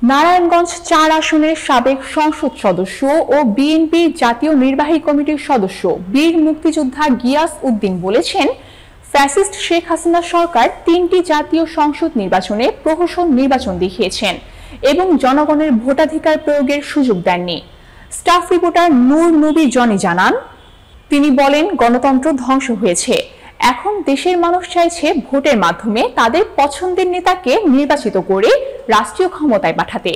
নারায়ণগঞ্জ ৪ আসনের সাবেক সংসদ সদস্য ও বিএনপির জাতীয় নির্বাহী কমিটির সদস্য বীর মুক্তিযোদ্ধা গিয়াস উদ্দিন বলেছেন, ফ্যাসিস্ট শেখ হাসিনা সরকার ৩টি জাতীয় সংসদ নির্বাচনে প্রহসন নির্বাচন দেখিয়েছেন এবং জনগণের ভোটাধিকার প্রয়োগের সুযোগ দেননি। স্টাফ রিপোর্টার নূর নবী জনি জানান, তিনি বলেন, গণতন্ত্র ধ্বংস হয়েছে, এখন দেশের মানুষ চাইছে ভোটের মাধ্যমে তাদের পছন্দের নেতাকে নির্বাচিত করে রাষ্ট্রীয় ক্ষমতায় পাঠাতে।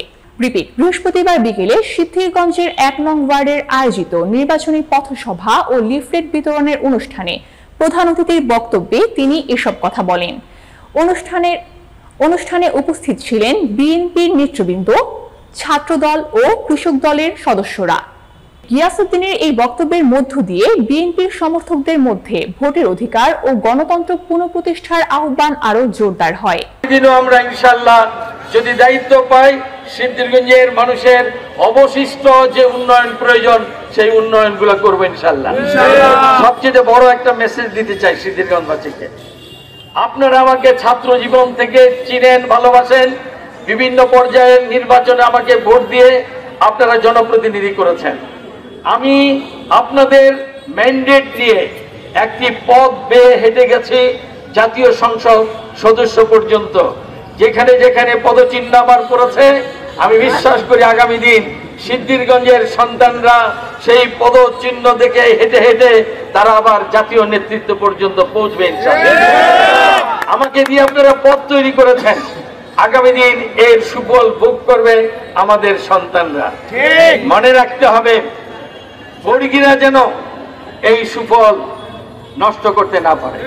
বৃহস্পতিবার বিকেলে সিদ্ধিরগঞ্জের ১ নং ওয়ার্ডের আয়োজিত নির্বাচনী পথসভা ও লিফলেট বিতরণের অনুষ্ঠানে প্রধান অতিথির বক্তব্যে তিনি এসব কথা বলেন। অনুষ্ঠানে উপস্থিত ছিলেন বিএনপির নেতৃবৃন্দ, ছাত্রদল ও কৃষক দলের সদস্যরা। গিয়াস উদ্দিনের এই বক্তব্যের মধ্য দিয়ে বিএনপির সমর্থকদের মধ্যে ভোটের অধিকার ও গণতন্ত্র পুনঃপ্রতিষ্ঠার আহ্বান আরো জোরদার হয়। আমরা ইনশাআল্লাহ যদি দায়িত্ব পাই, সিদ্ধিরগঞ্জের মানুষের অবশিষ্ট যে উন্নয়ন প্রয়োজন সেই উন্নয়নগুলো করব ইনশাআল্লাহ। সবচেয়ে বড় একটা মেসেজ দিতে চাই সিদ্ধিরগঞ্জবাসীকে, আপনারা আমাকে ছাত্র জীবন থেকে চিনেন, ভালোবাসেন, বিভিন্ন পর্যায়ের নির্বাচনে আমাকে ভোট দিয়ে আপনারা জনপ্রতিনিধি করেছেন। আমি আপনাদের ম্যান্ডেট দিয়ে একটি পথ বেয়ে হেঁটে গেছি জাতীয় সংসদ সদস্য পর্যন্ত। যেখানে যেখানে পদচিহ্ন আমার পড়েছে, আমি বিশ্বাস করি আগামী দিন সিদ্ধিরগঞ্জের সন্তানরা সেই পদচিহ্ন দেখে হেঁটে হেঁটে তারা আবার জাতীয় নেতৃত্ব পর্যন্ত পৌঁছবে ইনশাআল্লাহ। আমাকে দিয়ে আপনারা পথ তৈরি করেছেন, আগামী দিন এর সুফল ভোগ করবে আমাদের সন্তানরা। মনে রাখতে হবে, বর্গীরা যেন এই সুফল নষ্ট করতে না পারে।